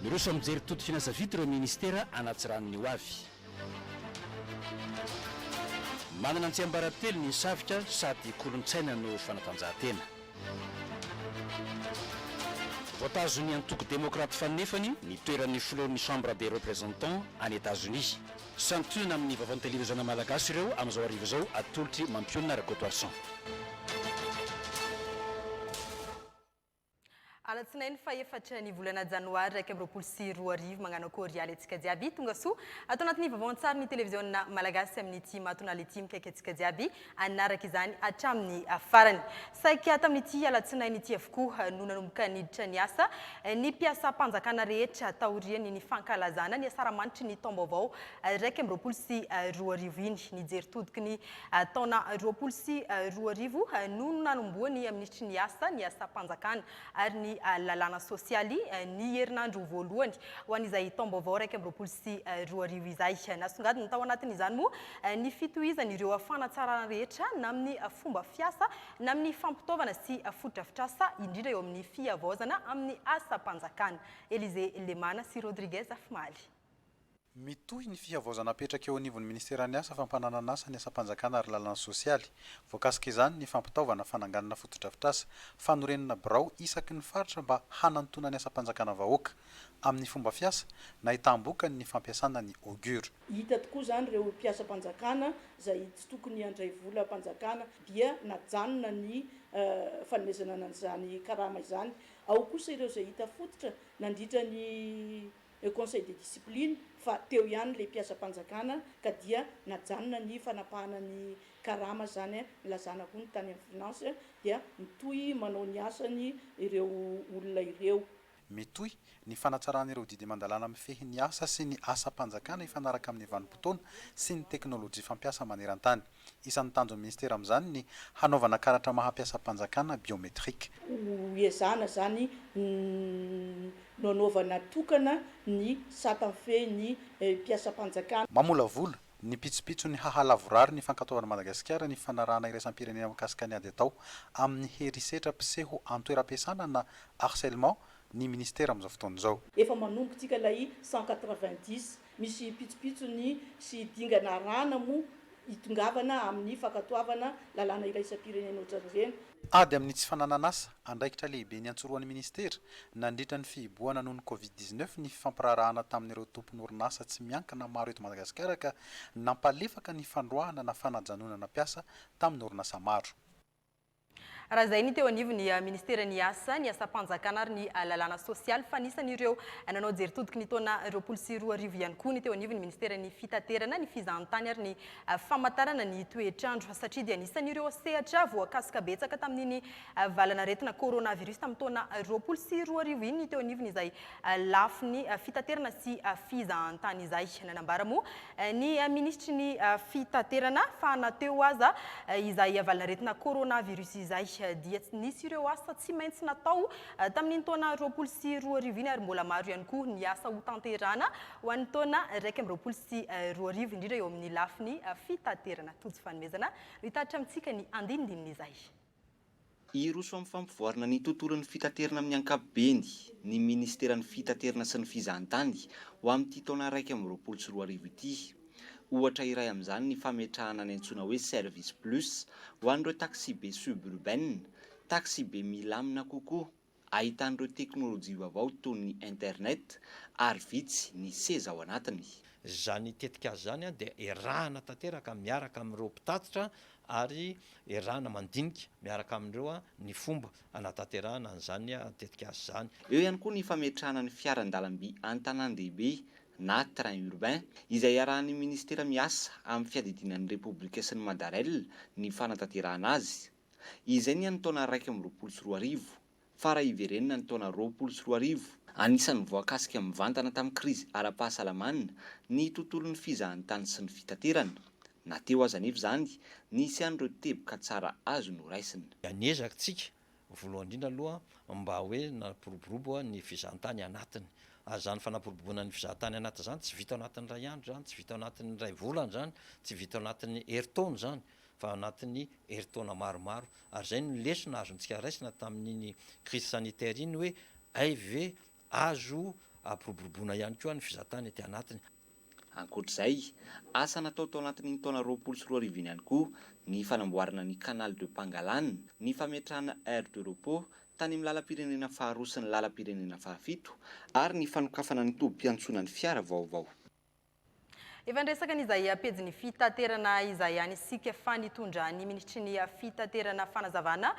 Ireo samy mijery toto finansavidy ireo ministera anaty ranony ho avy. Manana ny tsiambaratelo ny savitra sady kolontsaina no fanatanjahantena. Voatazony antoko demokraty fanefany ny toeran'ny filohan'ny chambre des représentants any États-Unis. Santona amin'ny vaovany televiziona malagasy ireo amin'izao arivo izao atolotry mampionina Rakotoarsan. Alatsinainy fa efatra ny volana janoary raika amby roapolo sy roa arivo magnano akory alentsika jiaby tonga soa atao anatin'ny vaovaon-tsary ny televiziona malagasy amin'ny ity mahatonala ity mikaiky antsika jiaby anaraka izany hatramin'ny farany. Saika tamin'ity alatsinainy ity avokoa no nanomboka niditra ny asa ny mpiasam-panjakana rehetra taoriany ny fankalazana ny asaramanitry ny taom-baovao raika amby roapolo sy roa arivo iny nijery todiky ny taona roapolo sy roa arivo no nanomboany amin'nitry ny asa-panjakana ary ny lalàna sosialy ny herinandro voalohany ho an'izay taom-baovao raika amby roapolo sy roa arivo izay. Nasongadiny tao anatin'izany moa ny fitohizana ireo fanatsarana rehetra na amin'ny fomba fiasa na amin'ny fampitaovana sy fotodrafitrasa indrindra eo amin'ny fiavaozana amin'ny asa-panjakana. Elize Lemana sy Rodriguez Afmaly. Mitohy ny fiavaozana apetraka eo anivon'ny ministeran'ny asa fampananana asa ny asa-panjakana ary lalàna sosialy. Voakasika izany ny fampitaovana fananganana fotodrafitrasa fanorenana birao isaky ny faritra mba hanantona ny asa-panjakana vahoaka amin'ny fomba fiasa na hitambokany ny fampiasana ny augure. Hita tokoa zany ireo mpiasa-panjakana izay tsy tokony handray vola panjakana dia najanona ny fanomezana an'izany karama izany. Ao kosa ireo izay hita fototra nandritra ny conseil de discipline fa teo ihany le mpiasa-panjakana ka dia najanona ny fanapahana ny karama zany lazana koa ny tany amin'ny finance dia mitohy manao ny asany ireo olona ireo. Mitohy ny fanatsaran'ireo didy mandalana mifehy ny asa sy ny asa-panjakana ifanaraka amin'ny vanim-potoana sy ny teknôlôjia fampiasa maneran-tany. Isan'ny tanjon'ny ministera amin'izany ny hanaovana karatra mahampiasa-panjakana biometrika. Iezana zany nanaovana tokana ny satam-fe ny mpiasa-panjakana. Mamolavola ny pitsopitso ny hahalavorary ny fankatoavana Madagasikara ny fanarahana iraisam-pirenena mikasika ny ady atao amin'ny herisetra mpiseho antoeram-piasana na harcèlement ny ministera amin'izao fotoana izao. Efa manomboka ilay 190 misy pitsopitso ny sy dingana rana moa hitongavana amin'ny fankatoavana lalàna iraisam-pirenena ohatran'ireny. Ady amin'ny tsy fananana asa andraikitra lehibe ny antsoroan'ny ministera nandritra ny fihiboana noho ny Covid-19 ny fampirarahana tamin'ireo tompon'orinasa tsy miankina maro eto Madagasikara ka nampalefaka ny fandroahana na fanajanonana mpiasa tamin'ny orinasa maro. Raha izay ny teo anivon'ny ministera ny asa-panjakana ary ny lalàna sosialy fa anisan'ireo nanao jery todiky ny taona roapolo sy roa arivo ihany koa ny teo anivon'ny ministera ny fitaterana ny fizahantany ary ny famantarana ny toetrandro satria dia anisan'ireo sehatra voakasika betsaka tamin'iny valana retina coronavirus tamin'ny taona roapolo sy roa arivo iny ny teo anivony izay lafiny fitaterana sy fizahantany izay. Nanambara moa ny ministry ny fitaterana fa nateo aza izay valana retina coronavirus izay dia nisy ireo asa tsy maintsy natao tamin'ny taona roapolo sy roa arivo iny ary mbola maro ihany koa ny asa ho tanterana ho an'ny taona raika amby roapolo sy roa arivo indrindra eo amin'ny lafiny fitaterana. Tojo fanomezana hitaritra amintsika ny andinindininy izay. Iroso amin'ny fampivoarana ny tontolon'ny fitaterana amin'ny ankapobeny ny ministeran'ny fitaterana sy ny fizahantany ho amin'ity taona raika amby roapolo sy roa arivo ity. Ohatra iray amin'izany ny fametrahana ny antsoina hoe service plus ho an'ireo taxi be suburbaine, taxi be milamina kokoa, ahitan'ireo teknôlôjia vaovao toy ny internet ary vitsy ny seza ao anatiny. Zany tetika azy zany dia erahana tanteraka miaraka amin'ireo mpitatitra ary erahana mandinika miaraka amin'ireo ny fomba anatanterahana an'izany tetika azy zany. Eo ihany koa ny fametrahana ny fiaran-dalamby an-tanàn-dehibe na train urbain izay arahan'ny ministera miasa amin'ny fiadidinan'ny Repoblika sy ny Madarel ny fanatanterahana azy. Izay ny taona raika amby roapolo sy roa arivo fa raha iverenina ny taona roapolo sy roa arivo. Anisan'ny voakasika mivantana tamin'ny krizy ara-pahasalamana ny tontolon'ny fizahantany sy ny fitaterana. Nateo aza nefa zany nisy an'ireo teboka tsara azo noraisina. Anezakantsika voalohany indrindra aloha mba hoe nampiroborobo ny fizahantany anatiny ary zany fanaporoboana ny fizahatany anaty zany tsy vita ao anatin'ny ray andro zany, tsy vita ao anatin'ny ray volana zany, tsy vita ao anatin'ny herintaona zany, fa anatin'ny herintaona maromaro. Ary zay no lesona azontsika raisina tamin'iny crise sanitaire iny hoe ayve azo apiroboroboana ihany koa ny fizahatany aty anatiny. Ankoatr'izay, asa natao tao anatin'ny taona 2024 ihany koa ny fanamboarana ny canal de Pangalane, ny fametrahana aire de repos tany amin'ny lalam-pirenena faharoa sy ny lalam-pirenena fahafito ary ny fanokafana ny tobim-piantsonan'ny fiara vaovao. Efa nresaka n'izay pejy ny fitaterana izay any isika fa nitondra ny ministry ny fitaterana fanazavana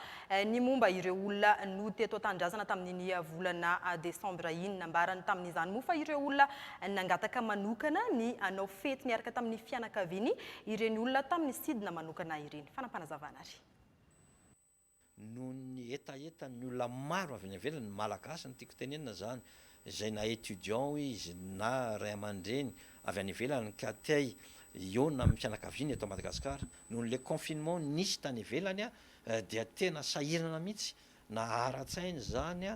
ny momba ireo olona no teto tandrazana tamin'ny volana desambra iny nambarany tamin'izany moa fa ireo olona nangataka manokana ny anao fety miaraka tamin'ny fianakaviany ireny olona tamin'ny sidina manokana ireny. Fanampanazavana ary. No ny etaeta ny olona maro avy any ivelany malagasy ny tiako tenenina zany, izay na étudiant izy na ray aman-dreny avy any ivelany ka tia iona amin'ny fianakaviany eto Madagasikara, noho le confinement nisy tany ivelany dia tena sahirana mihitsy na ara-tsainy zany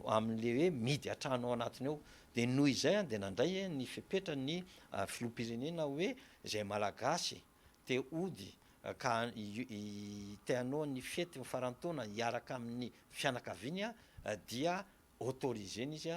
amin'le hoe midy atrano ao anatiny ao. Dia noho izay dia nandray ny fepetra ny filoham-pirenena hoe izay malagasy te ody ka teanao ny fety farantaona hiaraka amin'ny fianakaviany dia autoriseny izy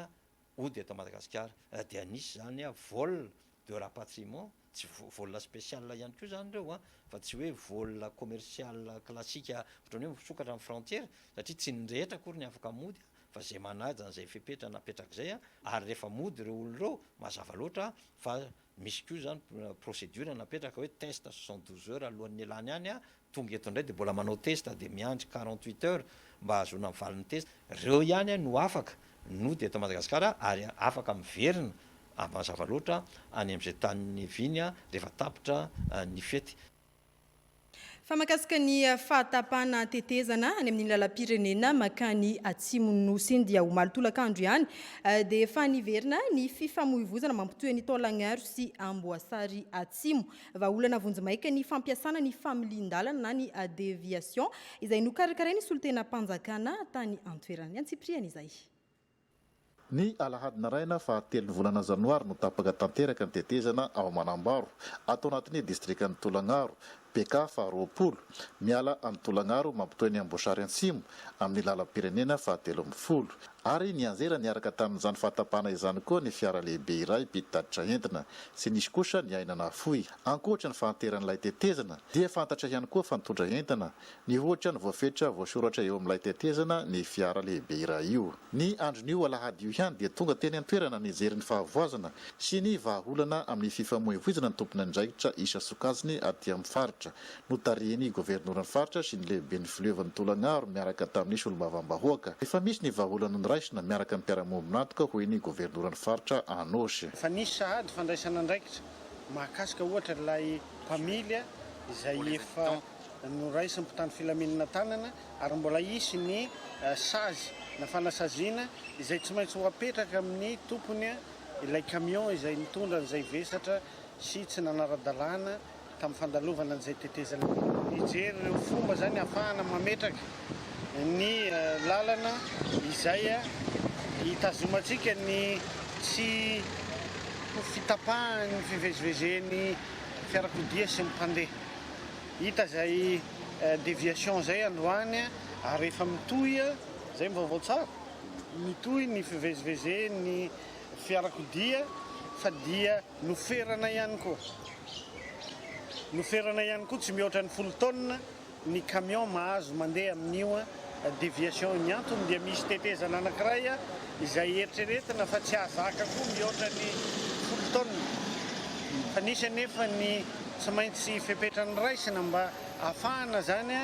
ody eto Madagasikara. Dia nisy zany vol de rapatriement, tsy vol spécial ihany koa zany reo fa tsy hoe vol commercial classique ohatrany hoe misokatra amin'ny frontière, satria tsy ny rehetra akory ny afaka mody fa zay manaja an'izay fepetra napetraka izay ary rehefa mody ireo olona ireo mazava loatra fa misy koa zany procédure napetraka hoe test 72 heures alohan'ny elany any tonga eto indray dia mbola manao test dia miandry 48 heures mba ahazoana mivalin'ny test. Ireo ihany no afaka nody eto Madagasikara ary afaka miverina mazava loatra any amin'izay tany viany rehefa tapitra ny fety. Fa makasika ny fahatapana tetezana any amin'ny lalam-pirenena makany atsimon'ny nosy iny dia omalotolakandro ihany dia efa niverina ny fifamoivoizana mampitohy ny Taolagnaro sy Amboasary atsimo vahaolana vonjimaika ny fampiasana ny familin-dalana na ny déviation izay nokarakarainy solon-tena-mpanjakana tany an-toerana. Ny Antsipriana izay. Ny alahadina raina fa 3 volana janoary no tapaka tanteraka ny tetezana ao Manambaro atao anatin'ny distrikan'ny Taolagnaro PK faharoapolo miala amin'ny Taolagnaro mampitohy ny Amboasary atsimo amin'ny lalam-pirenena fahatelo ambin'ny folo ary ny anjera niaraka tamin'izany fahatapana izany koa ny fiara lehibe iray mpitatitra entina sy nisy kosa ny ainana fohy. Ankoatra ny fahanteran'ilay tetezana dia fantatra ihany koa fa nitondra entina ny ohatra ny voafetra voasoratra eo amin'ilay tetezana ny fiara lehibe iray io. Ny andron'io alahady io ihany dia tonga teny an-toerana nijery ny fahavoazana sy ny vahaolana amin'ny fifamoivoizana ny tompony andraikitra isa sokajiny aty amin'ny faritra notarihiny governoran'ny faritra sy ny lehibe ny fileovan'ny Taolagnaro miaraka tamin'ny solombavam-bahoaka. Efa misy ny vahaolana niraisina miaraka amin'ny mpiara-monina hoy ny governoran'ny faritra Anosy. Fa nisy sahady fandraisana andraikitra mahakasika ohatra ilay mpamilia izay efa noraisiny mpitandro filaminana tanana ary mbola isy ny sazy na fanasaziana izay tsy maintsy ho apetraka amin'ny tompony ilay camion izay mitondra an'izay vesatra sy tsy nanara-dalàna tamin'ny fandalovana an'izay tetezana. Nijery ireo fomba zany ahafahana mametraka ny lalana izay hitazomantsika ny tsy fitapahany fivezivezeny fiarakodia sy ny mpandeha. Hita zay déviation zay androany ary rehefa mitohy zay mvaovao tsara mitohy ny fivezivezeny fiarakodia fa dia noferana ihany koa. Noferana ihany koa tsy mihoatra ny 10 tonnes ny camion mahazo mandeha amin'io déviation ny antony dia misy tetezana anankiray izay eritreretina fa tsy ahazaka koa mihoatra ny 10 tonnes. Fa nisy anefa ny tsy maintsy fepetrany raisina mba ahafahana zany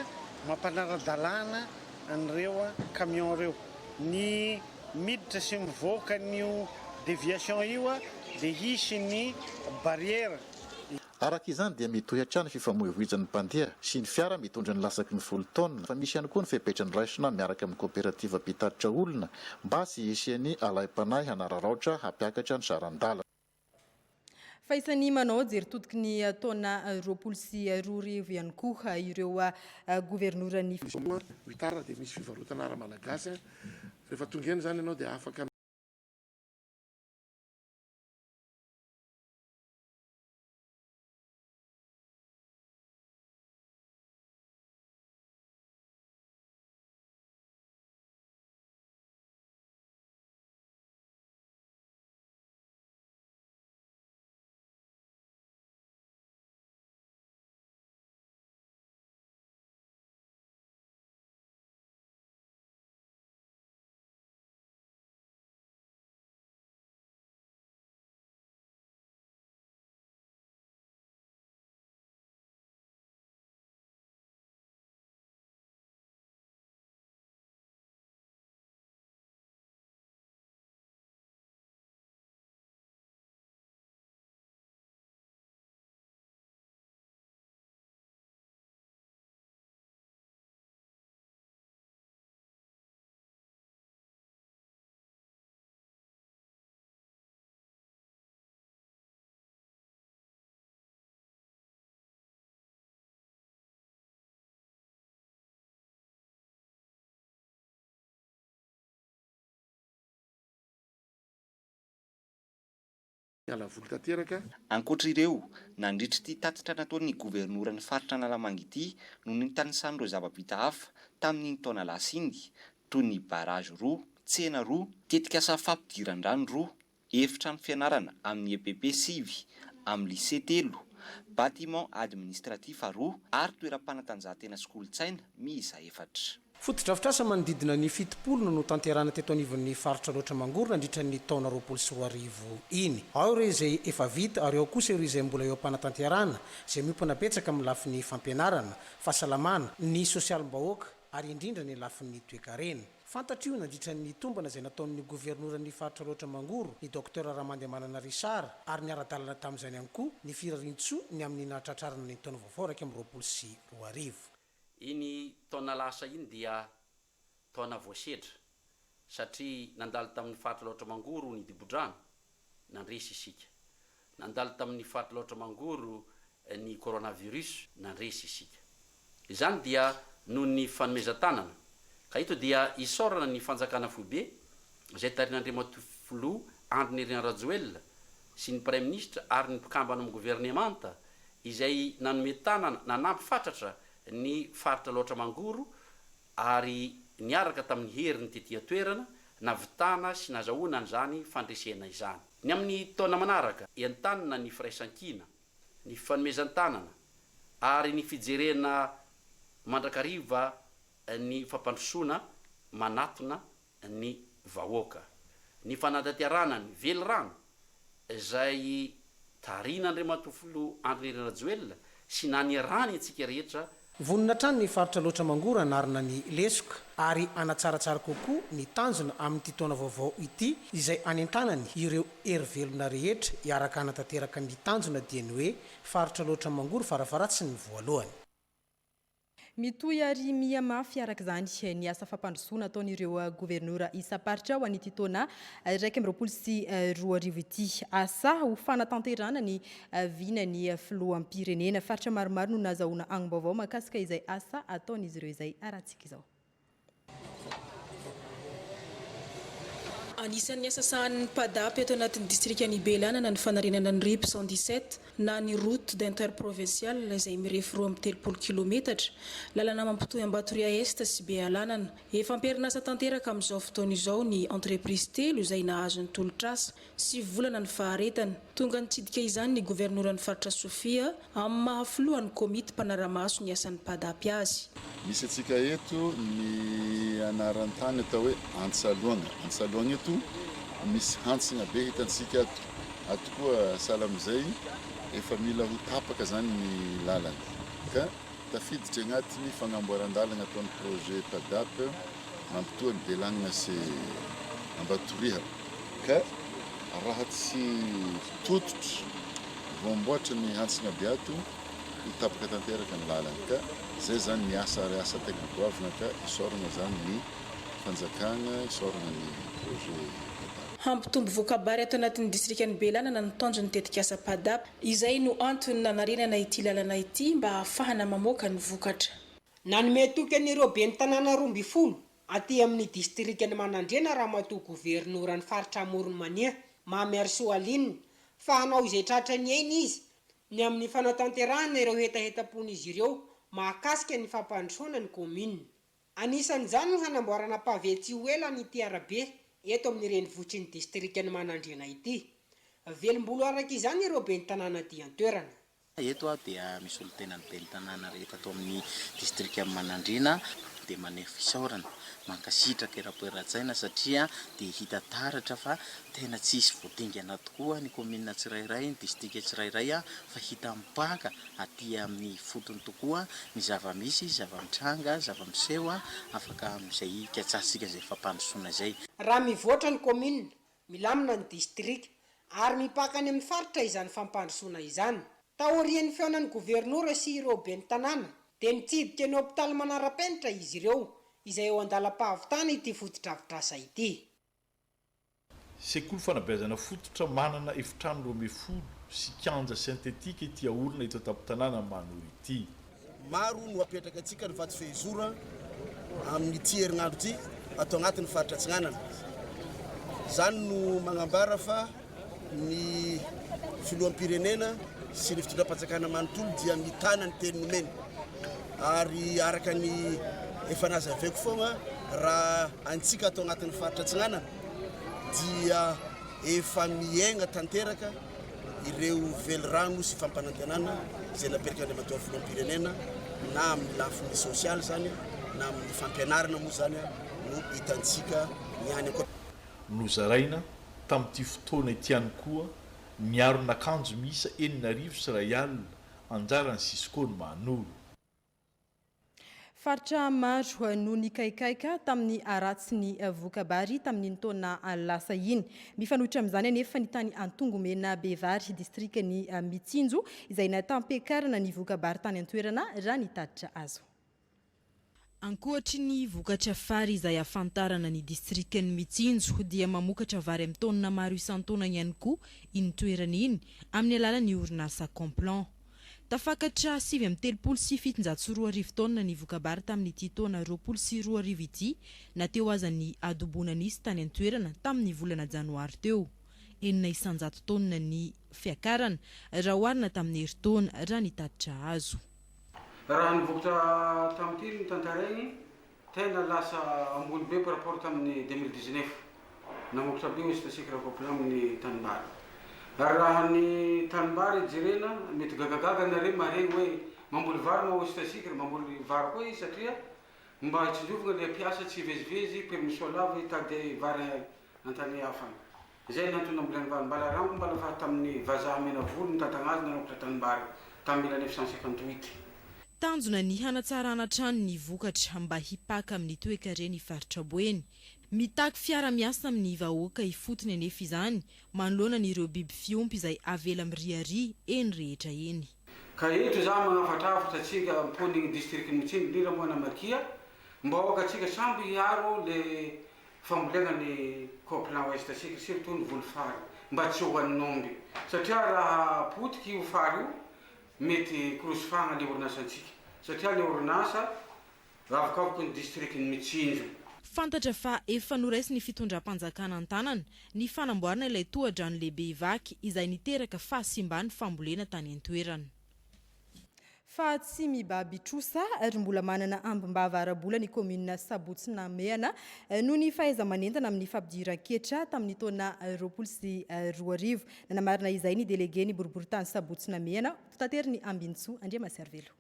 mampanara-dalàna an'ireo camion ireo. Ny miditra sy mivoaka n'io déviation io dia hisy ny barrière. Araka izany dia mitohy hatrany fifamoivoizan'ny mpandeha sy ny fiara mitondra ny lasaky ny 10 tonnes. Fa misy ihany koa ny fepetrany raisina miaraka amin'ny kooperativa mpitatitra olona mba sy hisian'ny alaim-panahy hanararaotra hampiakatra ny sarandala. Fa isan'ny manao jery totiky ny taona 2024 ihany koa ireo governoran'ny mitara dia misy fivarotana ara-malagasy rehefa tonga eny zany ianao dia afaka ankoatra ireo nandritra ity tatitra nataon'ny governoran'ny faritra Analamanga ity no nitanisan'ireo zava-bita hafa tamin'ny taona lasa iny toy ny barazy 2, tsena 2, tetika asa fampidiran-drano 2, efitrano fianarana amin'ny EPP 5, amin'ny lycée 3, bâtiment administratif 2 ary toeram-panatanjahantena sy kolontsaina miisa 4. Fotodrafitrasa manodidina ny 70 no tanterana teto anivon'ny faritra loatra mangoro nandritra ny taona 2024 iny. Ao ireo izay efa vita ary ao kosa ireo izay mbola eo am-panatanterana izay miompana betsaka amin'ny lafin'ny fampianarana, fahasalamana, ny sosialim-bahoaka ary indrindra ny lafin'ny toe-karena. Fantatr' io nandritra ny tombana izay nataon'ny governoran'ny faritra loatra mangoro ny Dr Ramandemanana Risard ary ny ara-dalana tamin'izany ihany koa ny firarintsoa ny amin'ny nahatratrarana ny taona vaovao 2024. Iny taona lasa iny dia taona voasedra satria nandalo tamin'ny faritra loatra mangoro ny dibodrano nandresy isika, nandalo tamin'ny faritra loatra mangoro ny coronavirus nandresy isika. Izany dia noho ny fanomezan-tanana ka ito dia isorana ny fanjakana foibe izay tarin'Andriamatoa Andry Nirina Rajoelina sy ny prime ministre ary ny mpikambana amin'ny gouvernemanta izay nanome tanana nanampy fatratra ny faritra loatra mangoro ary niaraka tamin'ny heriny tetỳ toerana navitana sy nazahoana an'izany fandresena izany. Ny amin'ny taona manaraka entanina ny firaisan-kina, ny fanomezan-tanana ary ny fijerena mandrakariva ny fampandrosoana manatona ny vahoaka, ny fanatanterana ny velirano izay tarin'Andriamatoa Andry Nirina Rajoelina sy nanirany antsika rehetra. Vonina trano ny faritra loatra mangoro anarina ny lesoka ary anatsaratsara kokoa ny tanjona amin'ity taona vaovao ity izay anentanany ireo erivelona rehetra hiaraka anatanteraka ny tanjona dia ny hoe faritra loatra mangoro farafaratsy ny voalohany. Mitoy ary miamafy araka izany ny asa fampandrosoana ataon'ireo gouvernoura isa-paritra ho an'ity taona 2024 ity. Asa ho fanatanterana ny vinany filoham-pirenena. Faritra maromaro no nazahoana agnim-baovao mahakasika izay asa ataon'izy ireo izay arahantsika izao. Anisan'ny asa sahan'ny PADAP eto anatin'ny distrika ny Belanana ny fanarenana ny RIP 117 na ny route d'interprovincial izay mirefy 23 kilometatra lalana mampitohy Ambatoria Est sy Bealanana. Efa amperina asa tanteraka amin'izao fotoana izao ny entreprise telo izay nahazo ny tolotrasa sy volana ny faharetana. Tonga nitsidika izany ny governoran'ny faritra Sofia amin'ny mahafloan'ny komity mpanaramaso ny asan'ny PADAP azy. Misy atsika eto ny anaran'ny tany atao hoe Antsalonga eto misy hantsina be hitantsika ato koa sala amin'izay efa mila ho tapaka zany ny lalana ka tafiditra agnatin'ny fagnamboaran-dalana ataon'ny projet PADAP mampitoa ny Belanana sy Ambatoria ka raha tsy tototra voamboatra ny hantsina be ato hitapaka tanteraka ny lalana ka zay zany ny asa tegna goavana ka isorana zany ny fanjakana isorana ny projet. Hampitombo voakabary ato anatin'ny distrikan'ny Belanana ny tanjony tetika asa PADAP izay no antony nanarenana ity lalana ity mba ahafahana mamoaka ny vokatra. Nanome toky an'ireo ben'ny tanàna 12 aty amin'ny distrikany Manandrena raha matoa governoran'ny faritra Amoronmania Mamery Soaline fa hanao izay tratrany ainy izy ny amin'ny fanatanterahana ireo hetaheta-pon'izy ireo mahakasika ny fampandrosoana ny commune. Anisan'izany ny hanamboarana pavé tsy ho ela ny ity arabe eto amin'ny renivohitr'ny distrikany Manandrena ity. Velombolo araka izany ireo ben'ny tanàna aty an-toerana. Eto dia misy olo tena ny ben'ny tanàna rehetra ato amin'ny distrikany Manandrena dia maneho fisaorana mankasitraka era-poeratsaina satria dia hita taratra fa tena tsisy voadingana tokoa ny commune tsirairay ny distrika tsirairay fa hita mipaka aty amin'ny fotony tokoa ny zava-misy zava-mitranga zava-miseho afaka amin'izay hikatsasika izay fampandrosoana izay. Raha mivoatra ny commune milamina ny distrika ary mipaka any amin'ny faritra izany fampandrosoana izany. Taorian'ny feonan'ny gouvernoura sy ireo ben'ny tanàna dia nitsidika ny hôpitaly manara-penitra izy ireo izay eo andalam-pahavitana ity fotodrafitrasa ity. Sekoly fanabeazana fototra manana efitrano 12 sy kianja sentetika ity aorina eto an-tampon-tanàna Manory ity. Maro no apetraka antsika ny vato fehizora amin'ity herinandro ity atao agnatin'ny faritra Atsinanana. Zany no magnambara fa ny filoham-pirenena sy ny fitondram-panjakana manontolo dia mitana ny teny nomeny ary araka ny efa nazaveko foana raha antsika atao anatin'ny faritra Tsinanana dia efa miaigna tanteraka ireo velorano sy fampanantenana izay naperaka andriamatoa filoham-pirenena na amin'ny lafiny sosialy zany na amin'ny fampianarana moa zany no hitantsika niany ankoa nozaraina tamin'ity fotoana itiany koa miaron'akanjo miisa 4,000 sy 1 alina anjarany sisikony manolo faritra maro no nikaikaika tamin'ny aratsy ny vokabary tamin'ny taona lasa iny mifanohitra amin'izany anefa ny tany Antongomena Bevary distrikny Mitsinjo izay natampekarana ny vokabary tany an-toerana raha nitaditra azo. Ankoatry ny vokatra fary izay afantarana ny distrikny Mitsinjo dia mamokatra vary amin'ny taona maro isan-taona ihany koa iny toerana iny amin'ny alalan'ny orinasa Complan. Tafakatra 7,7 taona ny vokabary tamin'ity taona 2020 ity na teo aza ny adobona nisy tany an-toerana tamin'ny volana janoary teo. 900 taona ny fiakarana raha oharina tamin'ny herintaona raha nitaditra azo. Raha ny vokatra tamin'ity ny tantarainy tena lasa ambony be par rapport tamin'ny 2019 namokatra be izy tasika raha amin'ny tanimbary. Raha ny tanimbary jerena mety gagagaga na reny mareny hoe mamboly vary ma izy tasika mamboly vary koa izy satria mba hitsinjovana le piasa tsy vezivezy permission lava hitady vary antany hafana. Izay nantony ambolany vary mbala rambo mbala fa tamin'ny vazaha mena volo ny tantagnazy namokatra tanimbary tamin'ny 1958. Tanjona ny hanatsarana trano ny vokatra mba hipaka amin'ny toe-kareny faritra Boeny. Mitaky fiara miasa amin'ny vahoaka ifotony anefa izany manoloana n'ireo biby fiompy izay avela miriary eny rehetra eny. Ka eto za manafatrafatra atsika ampon'ny distrikny Mitsinjo indrindra moa Namakia mba aoka atsika samby hiaro le fambolena ny Complan Ouest atsika surtout ny volofary mba tsy hoan'ny nomby satria raha potiky io fary io mety korosofagna le orinasa antsika satria le orinasa avokavoky ny distrikny Mitsinjo. Fantatra fa efa noraisy ny fitondram-panjakana an-tanana ny fanamboarana ilay tohadrano lehibe ivaky izay niteraka fahasimbany fambolena tany an-toerana. Fa tsy mibaby trosa ary mbola manana ambimbava arabola ny commune Sabotsina Mehana noho ny fahaiza-manentana amin'ny fampidiran-ketra tamin'ny taona 2020. Nanamarina izay ny délégué ny boriboritany Sabotsina Mehana tateriny Ambintsoa Andriamaservelo.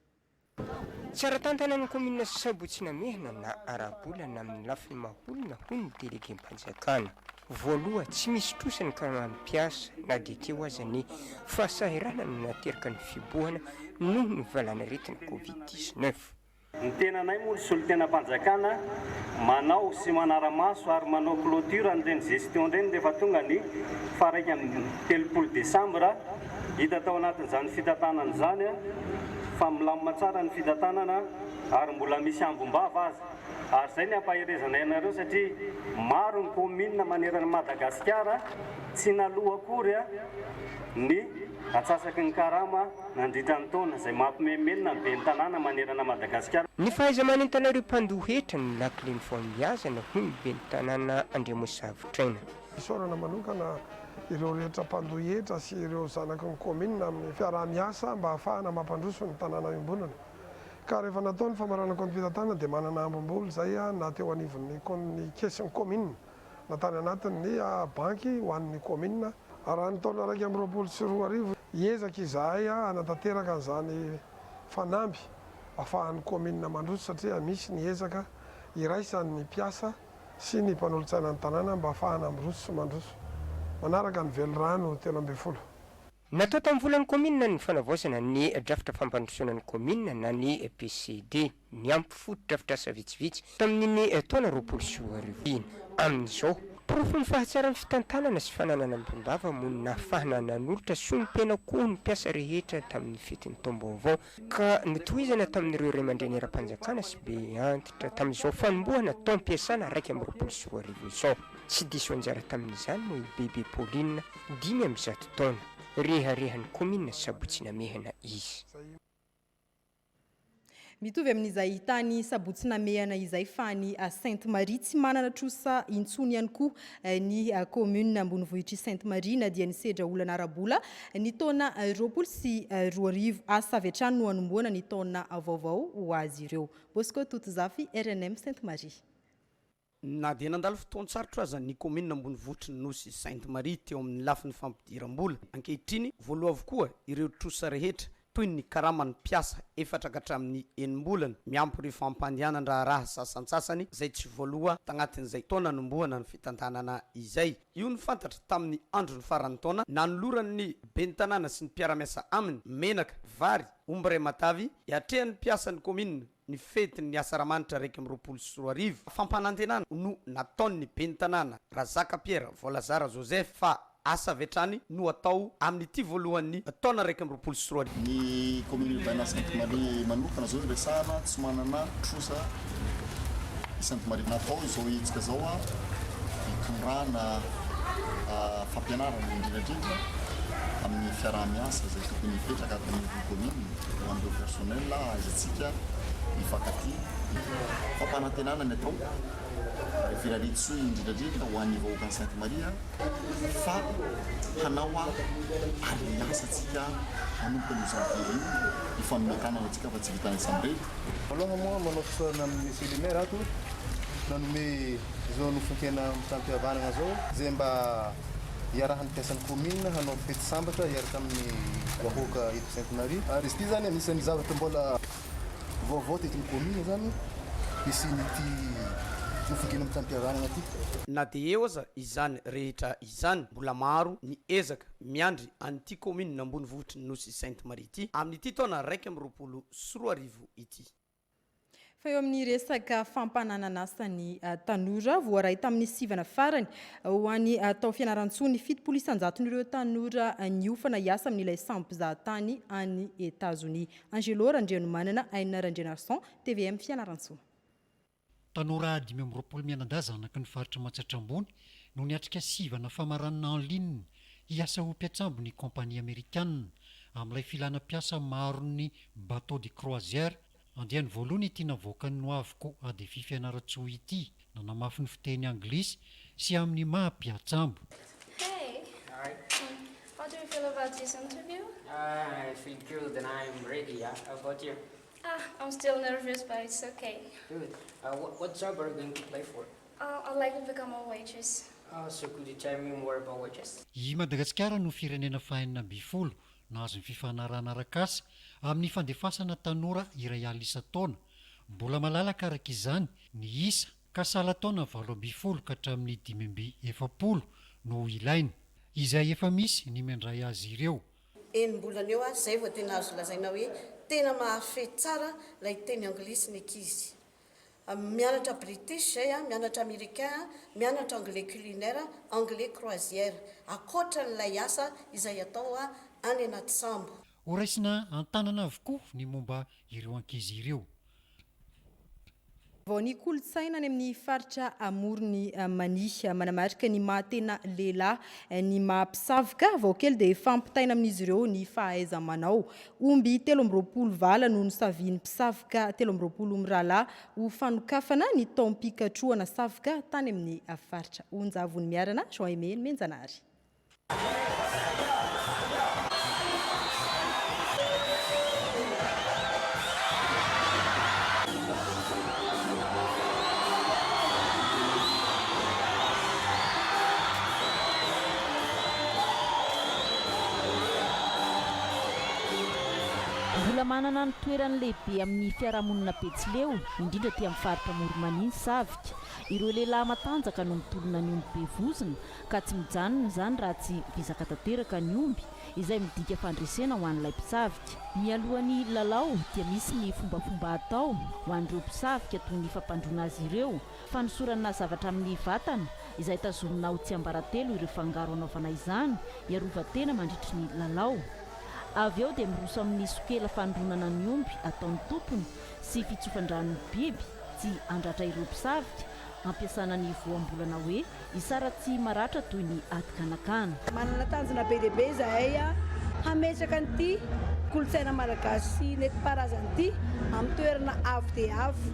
Tsara tantana ny commune Sabotsina Mehana na arabolana amin'ny lafiny maholona ho ny délégué mpanjakana. Voaloha tsy misy trosa ny karampiasa na dia teo aza ny fahasahirana no nateraka ny fibohana noho ny valanaretina Covid-19. Ny tenanay moa solotena mpanjakana manao sy manara-maso ary manao clôture an'ireny gestion ireny rehefa tonga ny faraika amin'ny 30 Desambra hita tao anatin'izany fitantanana izany fa milamina tsara ny fitantanana ary mbola misy ambombava azy. Ary izay ny ampaherezana ianareo satria maro ny commune manerana Madagasikara tsy naloha akory ny atsasaky ny karama nandritra ny taona izay mampimemenina be ny tanàna manerana Madagasikara. Ny fahaiza-manentanareo mpandohetra ny lakile ny fahombiazana ho ny be ny tanàna Andriamosavotraina. Isaorana manokana ireo rehetra mpandohetra sy ireo zanaky ny commune amin'ny fiarah-miasa mba ahafahana mampandroso ny tanàna imbonana. Ka rehefa natao ny famarana compte fitantanana dia manana ambom-bola zay na teo anivon'ny kesin'ny commune na tany anatin'ny banky ho an'ny commune raha ny taona 2020 hiezaka izahay hanatanteraka an'izany fanamby ahafahan'ny commune mandroso satria misy ny ezaka iraisan'ny mpiasa sy ny mpanolotsaina ny tanàna mba ahafahana miroso sy mandroso manaraka ny velorano 13. Natao tamin'ny volan'ny commune ny fanavaosana ny drafitra fampandrosoana ny commune na ny PCD ny ampifoto-drafitrasa vitsivitsy tamin'ny taona 2020 amin'izao profo ny fahatsaran'ny fitantanana sy fananana ambombava monina ahafahana nolotra sy ompena koa ny mpiasa rehetra tamin'ny fetin'ny taom-baovao ka nitohizana tamin'ireo ray aman-dreny ara-panjakana sy be antitra tamin'izao fanombohana tao ampiasana 2020 izao. Tsy diso anjara tamin'izany moa i bebe Pauline 5 taona reharehan'ny commune Sabotsina Mehana izy. mitovy amin'izay tany sabotsy namehana izay fa ny Sainte Marie tsy manana trosa intsony ihany koa ny commune ambonivohitry Sainte Marie na dia nisedra olana arabola ny taona 2024 asa avy hatrany no hanomboana ny taona vaovao ho azy ireo. Bosco Tutuzafy, RNM Sainte Marie. Na dia nandalo fotoan-tsarotra aza ny commune ambonivohitry nosy Sainte Marie teo amin'ny lafin'ny fampidiram-bola ankehitriny voaloha avokoa ireo trosa rehetra toy ny karamany piasa efatra hatramin'ny enim-bolana miampy ireo fampandehanan-draharaha sasantsasany izay tsy voaloha tagnatin'izay taona nomboana ny fitantanana izay. Io ny fantatra tamin'ny andro ny farany taona nanoloran'ny ben'ny tanàna sy ny mpiara-miasa aminy menaka vary omby ray matavy hiatrehan'ny piasan'ny commune ny fetin'ny asaramanitra raiky amin'ny 24 fampanantenana no nataon'ny ben'ny tanàna Razaka Pierre Volazara Joseph fa asa vetrany no atao amin'ity voalohan'ny taona raiky amin'ny 24 ny commune urbaine Sainte Marie manokana zao resahana tsy manana trosa Sainte Marie natao izao itsika zao itondrana fampianarana indrindrandrindra amin'ny fiaraha-miasa izay tokony hipetraka ato amin'ny commune ho an'ireo personnel aizantsika hifankaty fampanantenana ny atao firaritsy indrindrandrindra ho an'ny vahoaka ny Sainte Marie fa hanao aliansatsika manomboka ny janvier io ifanometanana atsika fa tsy vitana assemblée. Voalohany moa manao fisaorana amin'ny monsieur le maire ato nanome zao nofokena mitampihavanana zao zay mba hiarahan'ny mpiasan'ny commune hanao fety sambatra hiaraka amin'ny vahoaka eto Sainte Marie ary izy ity zany anisan'ny zavatra mbola vaovao tetin'ny commune zany misy nity nofokena mitampihavanana aty. Na dia eo aza izany rehetra izany mbola maro ny ezaka miandry an'ity commune ambonivohitry ny nosy Sainte Marie ity amin'ity taona 2024 ity. Fa eo amin'ny resaka fampananana ny tanora voaray tamin'ny sivana farany ho an'ny atao fianaran-tsoa ny 700 ireo tanora niofana hiasa amin'ilay sampizahantany any États-Unis. Angelo Randrianomanana, Aina Randrianarson, TVM fianaran-tsoa. Tanora 520 mianadaza anaky ny faritra Matsaitrambony no niatrika sivana famaranana en ligne hiasa ho mpiatsambo ny kompania amerikana amin'ilay filana piasa maro ny bateau de croisière andiany voalohany ity navoakany no avoko ADEFI fianaran-tsoa ity nanamafy ny fiteny anglisy sy amin'ny maha-mpiatsambo. Hey, how do you feel about this interview? I feel good and I'm ready. How about you? I'm still nervous, but it's okay. Good. What job are you going to play for? I'd like to become a waitress. So could you tell me more about waitress? I Madagasikara no firenena fahenina ambifolo nahazo ny fifanarana arak'asa amin'ny fandefasana tanora iray alina isa-taona. Mbola malalaka araka izany ny isa ka sahala taona 20 ka hatramin'ny 2040 no ilaina izay efa misy ny mendray azy ireo. Enim-bolana eo zay vao tena azo lazaina hoe tena mahafety tsara lay teny anglisy ny ankizy. Mianatra british zay mianatra américain, mianatra anglais culinaire, anglais croisière. Akoatra n'ilay asa izay atao any anaty sambo. Ho raisina antanana avokoa ny momba ireo ankizy ireo. Vao ny kolotsaina any amin'ny faritra amorony Mania manamarika ny mahatena lehilahy ny mahampisavoka vao kely dia fampitaina amin'izy ireo ny fahaiza-manao. Omby 13 vala no nosavian'ny mpisavoka 13 mirahalahy ho fanokafana ny taom-pikatroana savoka tany amin'ny faritra Onjavony miarana Jean Aimé Menjanary. Mbola manana ny toerany lehibe amin'ny fiarahamonina Betsileo indrindra ty amin'ny faritra Morimani Savika. Ireo lehilahy matanjaka no mitolona ny omby be vozona ka tsy mijanona izany raha tsy vizaka tanteraka ny omby izay midika fandresena ho an'ilay mpisavika. Mialohan'ny lalao dia misy ny fombafomba atao ho an'ireo mpisavika toy ny fampandroana azy ireo, fanosorana zavatra amin'ny vatana izay tazomina ho tsy ambaratelo ireo fangaro anaovana izany hiarovan-tena mandritry ny lalao. Avy eo dia miroso amin'ny sokela fandronana ny omby ataon'ny tompony sy fitsofan-dranon'ny biby tsy andratra ireo mpisavika ampiasana ny voambolana hoe isara tsy maratra toy ny atikanakana. Manana tanjona be lehibe zahay hametraka an'ity kolontsaina malagasy nentim-paharazana ity amin'ny toerana avo dia avo.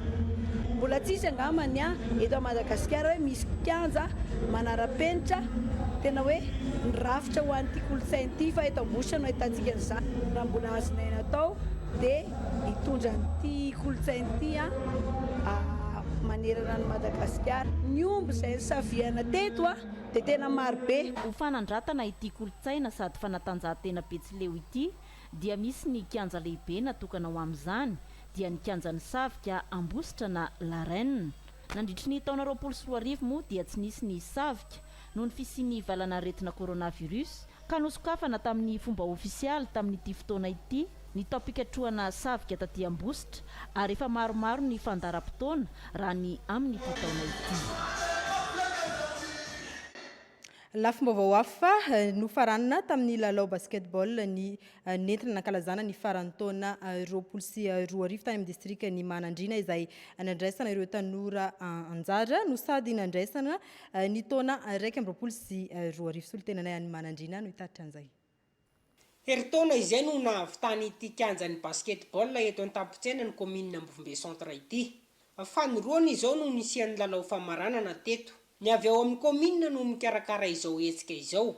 Mbola tsisy angamany eto à Madagasikara hoe misy kianja manara-penitra tena hoe nirafitra ho an'ity kolontsaina ity fa eto Ambositra no ahitantsika an'izany. Raha mbola azonay natao dia hitondra an'ity kolontsaina ity manerana ny Madagasikara. Ny omby izay nisafiana teto dia tena marobe. Ho fanandratana ity kolontsaina sady fanatanjahantena Betsileo ity dia misy ny kianja lehibe natokana ho amin'izany dia ny kianjan'ny Savika Ambositra na La Reine. Nandritry ny taona 2024 moa dia tsy nisy ny Savika noho ny fisian'ny valana aretina coronavirus ka nosokafana tamin'ny fomba ofisialy tamin'ity fotoana ity ny topikatroana Savika taty Ambositra ary efa maromaro ny fandaram-potoana raha ny amin'ny taona ity. Lafim-baovao hafa nofaranana tamin'ny lalao basketball ny nentina nankalazana ny faran'ny taona 24 tany amin'ny distriktan'ny Manandrina izay nandraisana ireo tanora anjara no sady nandraisana ny taona 124 solitenanay any Manandrina no hitaritra an'izay. Heritaona izay no nahavitany ity kianjan'ny basketball eto an-Tampitsena ny commune Ambovimbe centre ity. Fanorony izao no nisian'ny lalao famaranana teto. Ny avy ao amin'ny commune no mikarakara izao hetsika izao.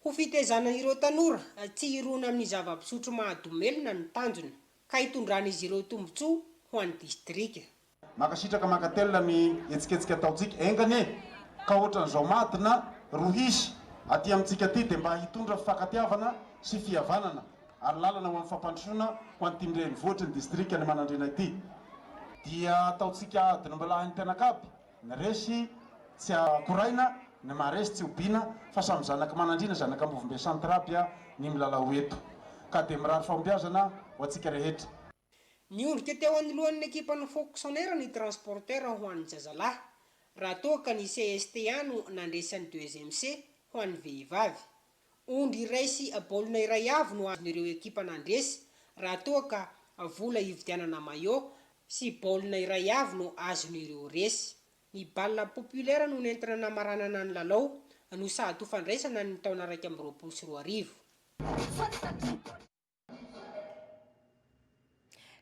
Ho fitezana ireo tanora tsy hirona amin'ny zava-pisotro mahadomelona ny tanjona ka hitondran'izy ireo tombotsoa ho an'ny distrika. Makasitraka makatelina ny etsiketsika ataontsika engane ka ohatran'izao matina rohisy aty amintsika aty dia mba hitondra fifankatiavana sy fihavanana ary lalana ho amin'ny fampandrosoana ho an'ity mirenivohitra ny distrika ny Manandrina ity. Dia ataontsika adiny mbola ny mpianakavy ny resy tsy akoraina ny maharesy tsy obiana fa samy zanaka Manandrina zanaka Ambovimbe centre ny milalao eto ka dia mirary fahombiazana ho antsika rehetra. Niondrika teo anoloan'ny ekipan'ny fonctionnaire ny transporteur ho an'ny zazalahy raha toa ka ny CSTA no nandresan'ny 2MC ho an'ny vehivavy. Ondry raisy baolina iray avy no azon'ireo ekipa nandresy raha toa ka vola hividianana maillot sy baolina iray avy no azon'ireo resy. Ny balle populaire no nentina namaranana ny lalao no sady ho fandraisana ny taona 2024.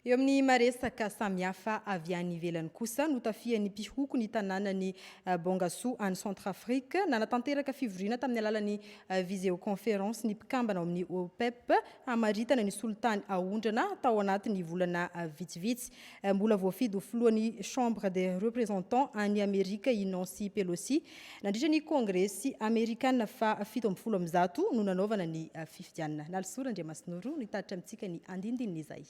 Eo amin'ny maresaka samihafa avy any ivelany kosa no tafian'ny mpihoko ny tanànany Bangassou any Centrafrique nanatanteraka fivoriana tamin'ny alalan'ny visioconférence ny mpikambana ao amin'ny OPEP hamaritana ny solitany ahondrana tao anatin'ny volana vitsivitsy. Mbola voafidy ho filohan'ny chambre des représentants any Amerika i Nancy Pelosi nandritra ny kongresy amerikanina fa 17 no nanaovana ny fifidianana. Nalsora Andriamasinoro nitaritra amintsika ny andindin'izay.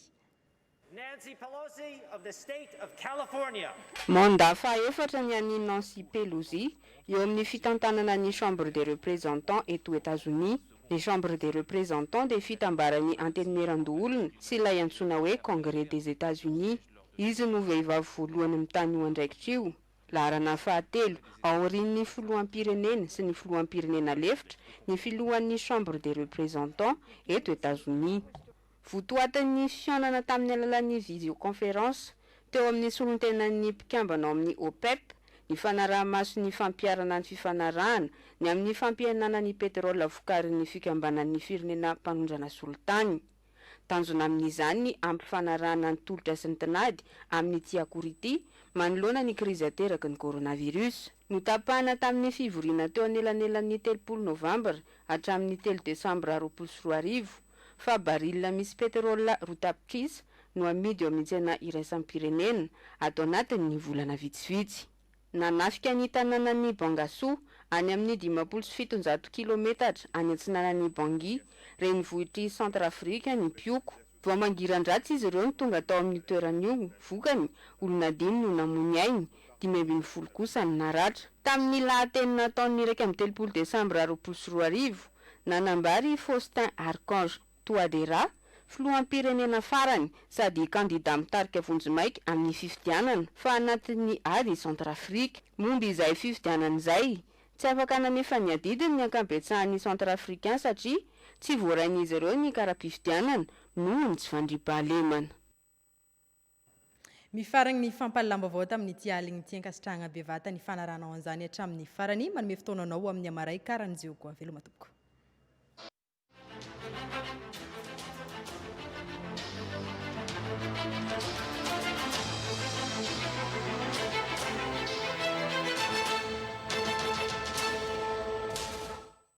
Nancy Pelosi of the state of California. Mandat faefatra ny an'i Nancy Pelosi eo amin'ny fitantanana ny Chambre des représentants eto États-Unis. Ny Chambre des représentants dia fitambarany anteneran-doholona sy ilay antsoina hoe Congrès des États-Unis. Izy no vehivavy voalohany mitany ho andraikitra io. Laharana fahatelo aorian'ny filoham-pirenena sy ny filoham-pirenena lefitra ny filohan'ny Chambre des représentants eto États-Unis. Votoatan'ny fihaonana tamin'ny alalan'ny visioconférence teo amin'ny solontenan'ny mpikambana ao amin'ny OPEP ny fanaraha-maso ny fampiarana ny fifanarahana ny amin'ny fampihenana ny pétrole vokarin'ny fikambanan'ny firenena mpanondrana solitany. Tanjona amin'izany ny ampifanarahana ny tolotra sy ny tinady amin'ny tiakority manoloana ny krizy ateraky ny coronavirus. Notapahana tamin'ny fivoriana teo anelanelan'ny 30 novambra hatramin'ny 3 desambra 2024 fa baril misy pétrole rotapitrisa no amidy eo amin'ny tsena iraisam-pirenena ato anatin'ny volana vitsivitsy. Nanafika ny tanànan'ny Bangassou any amin'ny 570 kilometatra any antsinanan'ny Bangui renivohitry Centrafrika ny Pioko. Vao mangiran-dratsy izy ireo ny tonga tao amin'ny toeran'io vokany olona 5 no namony ainy 520 kosa ny naratra. Tamin'ny lahatenina taon'ny 30 desambra 2024 nanambary Faustin Archange Touadéra filoham-pirenena farany sady kandida mitarika vonjimaika amin'ny fifidianana fa anatin'ny ady Centrafrika. Momba izay fifidianana izay tsy afaka nanefa ny adidiny ny ankabetsahan'ny Centrafrikain satria tsy voarain'izy ireo ny karaha-pifidianana noho ny tsy fandriam-pahalemana. Mifaragny ny fampalalambavao tamin'ny ity aligny ity ankasitrahana bevata ny fanaranao an'izany hatramin'ny farany manome fotoananao amin'ny amaray karan'izio koa veloma tompoko.